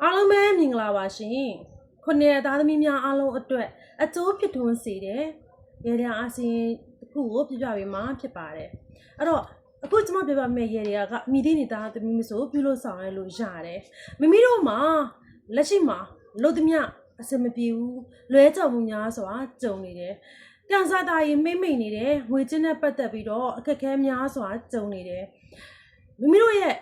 အားလုံးပဲမင်္ဂလာပါရှင်ခုနှစ်သားသမီးများအားလုံးအတွက်အကျိုးဖြစ်ထွန်းစေတဲ့ရေဒီယိုအစီတစ်ခုကိုပြပြပေးမှာဖြစ်ပါတယ်အဲ့တော့အခုကျွန်မပြပြမယ့်ရေဒီယိုကမိသည့်နေသားသမီးမဆိုပြုလို့ဆောင်ရလို့ရတယ်မိမိတို့မှာလက်ရှိမှာလို့သမီးအစမပြေဘူးလွဲကြော်မှုများစွာကြုံနေတယ်ပြန်စားတာရင်မိမ့်မိန်နေတယ်ငွေချင်းနဲ့ပတ်သက်ပြီးတော့အခက်အခဲများစွာကြုံနေတယ်မိမိတို့ရဲ့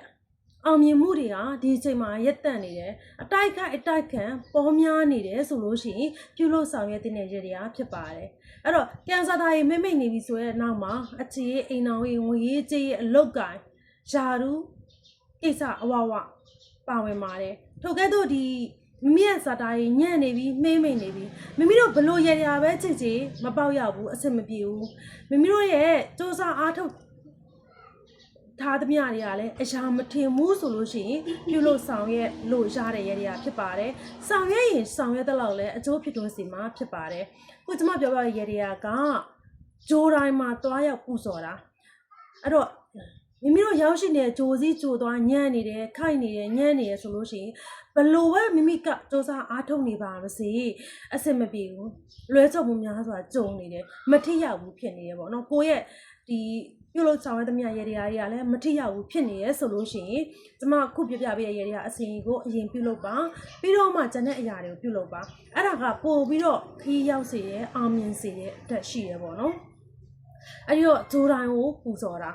အောင်မြင်မှုတွေကဒီအချိန်မှာရက်တန့်နေတယ်အတိုက်ခံပေါ်များနေတယ်ဆိုလို့ရှိရင်ပြုလို့ဆောင်ရွက်တဲ့နေရတွေဖြစ်ပါတယ်အဲ့တော့ကန်ဆာသားရေမိမ့်နေပြီဆိုရဲ့နောက်မှာအခြေအိမ်တော်ရေးငွေရေးကြေးအလုတ်ကိုင်ယာရူကိစ္စအဝဝပါဝင်ပါတယ်ထို့ကဲ့သို့ဒီမိမိရဲ့ဇာတာရေညံ့နေပြီမှိမ့်နေပြီမိမိတို့ဘလို့ရရပဲချစ်မပေါက်ရောက်ဘူးအဆင်မပြေဘူးမိမိတို့ရဲ့စူးစမ်းအားထုတ်ထားသမျှတွေကလည်းအရာမထင်ဘူးဆိုလို့ရှိရင်ပြုလို့ဆောင်ရွက်လို့ရတဲ့ရည်ရဖြစ်ပါတယ်ဆောင်ရွက်ရင်ဆောင်ရွက်တဲ့လောက်လည်းအကျိုးဖြစ်ထွန်းစီမှာဖြစ်ပါတယ်ခုကျွန်မပြောပြရတဲ့ရည်ရကဂျိုတိုင်းမှာတွားရောက်ပူဇော်တာအဲ့တော့မိမိတို့ရောက်ရှိနေတဲ့ဂျိုစည်းဂျိုသွားညံ့နေတယ်ခိုက်နေတယ်ညံ့နေတယ်ဆိုလို့ရှိရင်ဘလို့ပဲမိမိကစူးစမ်းအားထုတ်နေပါမစေအဆင်မပြေဘူးလွဲချော်မှုများစွာကြုံနေတယ်မထိရောက်ဘူးဖြစ်နေတယ်ပေါ့နော်ကိုယ့်ရဲ့ဒီပြုလို့ဆောင်ရတဲ့မြရည်တွေကလည်းမထိရောက်ဘူးဖြစ်နေရဲဆိုလို့ရှိရင်ကျွန်မခုပြပြပေးတဲ့ရည်တွေကအစီအရင်ကိုအရင်ပြုလုပ်ပါပြီးတော့မှကျန်တဲ့အရာတွေကိုပြုလုပ်ပါအဲ့ဒါကပို့ပြီးတော့ခီးရောက်စေတဲ့အောင်မြင်စေတဲ့အတွက်ရှိရပေါ့နော်အဲ့ဒီတော့ဂျိုတိုင်းကိုပူဇော်တာ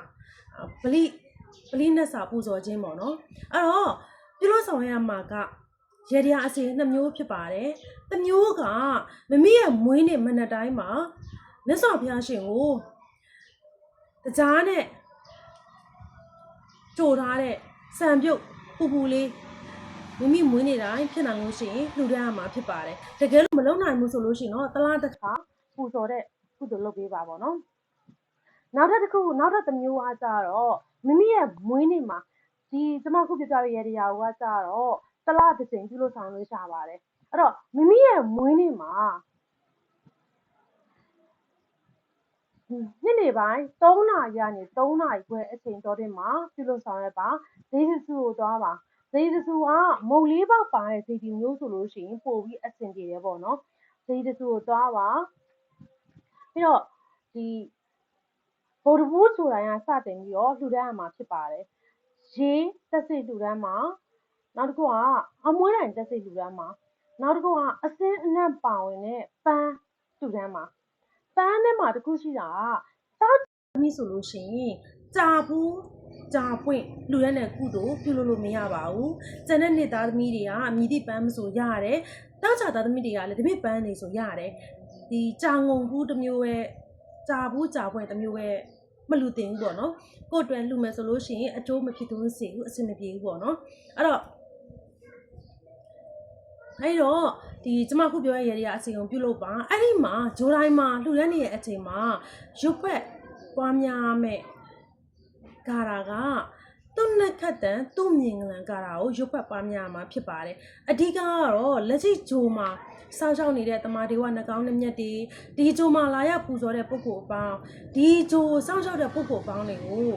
ပလိနဲ့စာပူဇော်ခြင်းပေါ့နော်အဲ့တော့ပြုလို့ဆောင်ရမှာကရည်တွေအစီနှစ်မျိုးဖြစ်ပါတယ်တစ်မျိုးကမမီးရဲ့မွေးနေ့မနက်တိုင်းမှာမြတ်စွာဘုရားရှင်ကိုကြားနဲ့ကြိုထားတဲ့စံပြုတ်ပူလေးမိမိမွေးနေတိုင်းဖြစ်နိုင်လို့ရှိရင်လှူဒါန်းရမှာဖြစ်ပါတယ်တကယ်လို့မလုံနိုင်ဘူးဆိုလို့ရှိရင်တော့တလားတစ်ခါပူဇော်တဲ့ကုသိုလ်လုပ်ပေးပါပေါ့နော်နောက်ထပ်တစ်မျိုးအားကြတော့မိမိရဲ့မွေးနေ့မှာဒီကျွန်မခုပြပြရတဲ့ရာကိုကကြတော့တလားတစ်ချိန်ပြုလို့ဆောင်လို့ရှာပါတယ်အဲ့တော့မိမိရဲ့မွေးနေ့မှာညနေပိုင်း3 နာရီကနေ3 နာရီခွဲအချိန်တော်တင်မှာပြုလုပ်ဆောင်ရပါဈေးစုကိုသွားပါဈေးစုကမုတ်လေးပေါက်ပါတဲ့ဈေးဒီမျိုးဆိုလို့ရှိရင်ပို့ပြီးအဆင်ပြေတယ်ပေါ့နော်ဈေးစုကိုသွားပါပြီးတော့ဒီဗုဒ္ဓဘူးဆိုတိုင်းကစတင်ပြီးတော့လှူဒန်းရမှာဖြစ်ပါတယ်ရေးတက်စိတ်လှူဒန်းမှာနောက်တစ်ခုကအမွှေးတိုင်တက်စိတ်လှူဒန်းမှာနောက်တစ်ခုကအစင်းအနံ့ပါဝင်တဲ့ပန်းလှူဒန်းမှာပန်းထဲမှာတခုရှိတာတောက်သမီးဆိုလို့ရှိရင်ကြာပွင့်လူရတဲ့ကုသိုလ်ပြုလို့မရပါဘူးကျန်တဲ့နေ့သားသမီးတွေကမြည်သည့်ပန်းမဆိုရတယ်တောက်ချသားသမီးတွေကလည်းဒီမဲ့ပန်းနေဆိုရတယ်ဒီကြာငုံဘူးတစ်မျိုးပဲကြာပွင့်တစ်မျိုးပဲမလူတင်ဘူးပေါ့နော်ကိုယ်တွယ်လူမယ်ဆိုလို့ရှိရင်အကျိုးမဖြစ်ဘူးစေဘူးအဆင်မပြေဘူးပေါ့နော်အဲ့တော့ဒီကျမခုပြောရတဲ့ရည်အစီအုံပြုလုပ်ပါအဲ့ဒီမှာဂျိုတိုင်းမှာလှူဒန်းနေတဲ့အချိန်မှာရုပ်ဖက်ပွားများမဲ့ဂါရာကသူ့နဲ့ခတ်တန်သူ့မြင်ကလန်ဂါရာကိုရုပ်ဖက်ပွားများမှာဖြစ်ပါတယ်အဓိကကတော့လက်ရှိဂျိုမှာစောင့်ရှောက်နေတဲ့တမာဒေဝနှကောင်းနှမျက်တွေဒီဂျိုမှာလာရောက်ပူဇော်တဲ့ပုဂ္ဂိုလ်အပေါင်းဒီဂျိုစောင့်ရှောက်တဲ့ပုဂ္ဂိုလ်အပေါင်းတွေကို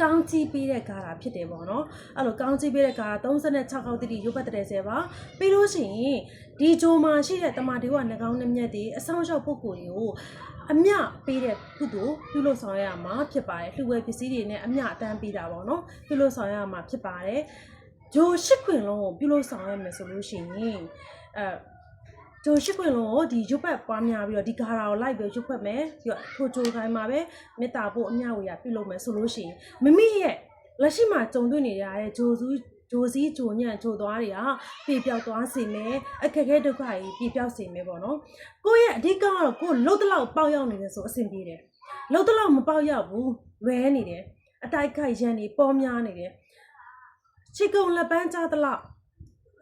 ကောင်းကြီးပေးတဲ့ဂါရာဖြစ်တယ်ပေါ့နော်အဲ့လိုကောင်းကြီးပေးတဲ့ဂါရာ36ခေါက်တိရုပ်ပတ်တဲ့ဆယ်ပါပြီးလို့ရှိရင်ဒီဂျိုမှာရှိတဲ့တမာဒေဝနှကောင်းနှမျက်တွေအဆောင်ရှောက်ပုဂ္ဂိုလ်တွေကိုအမျှပေးတဲ့ကုသိုလ်ပြုလို့ဆောင်ရမှာဖြစ်ပါတယ်လှူဝဲပစ္စည်းတွေနဲ့အမျှအတန်းပေးတာပေါ့နော်ပြုလို့ဆောင်ရမှာဖြစ်ပါတယ်ဂျို8 ခွင်လုံးကိုပြုလို့ဆောင်ရမယ်ဆိုလို့ရှိရင်ဂျို8 ခွင်လုံးကိုဒီရုပ်ပတ်ပွားများပြီးတော့ဒီဂါရာကိုလိုက်ပြီးရုပ်ပတ်မယ်ပြီးတော့ထိုဂျိုခိုင်းမှာပဲမေတ္တာပို့အမျှဝေရပြုလုပ်မယ်ဆိုလို့ရှိရင်မိမိရဲ့လက်ရှိမှာကြုံတွေ့နေရတဲ့ဂျိုစည်းဂျိုညံ့ဂျိုသွားတွေကပြေပြောက်သွားစေမယ်အခက်အခဲဒုက္ခကြီးပြေပြောက်စေမယ်ပေါ့နော်ကိုယ့်ရဲ့အဓိကကတော့ကိုယ်လှုပ်တလောက်ပေါက်ရောက်နေတယ်ဆိုအဆင်ပြေတယ်လှုပ်တလောက်မပေါက်ရောက်ဘူးလွဲနေတယ်အတိုက်ခိုက်ရန်နေပေါ်များနေတယ်ချီကုံလက်ပန်းကြားတလောက်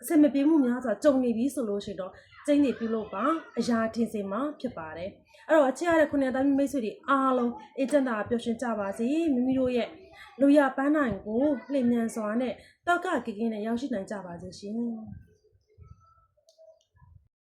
အဆင်မပြေမှုများစွာကြုံနေပြီဆိုလို့ရှိတော့ကျင်းနေပြုလုပ်ပါအရာထင်စင်မှာဖြစ်ပါတယ်အဲ့တော့အခြေရတဲ့ခုနှစ်သားမိတ်ဆွေတွေအားလုံးအေဂျင့်တာပျော်ရွှင်ကြပါစေမိမိတို့ရဲ့လူရပန်းနိုင်ကိုလျင်မြန်စွာနဲ့တောက်ကကင်းနဲ့ရောက်ရှိနိုင်ကြပါစေရှင်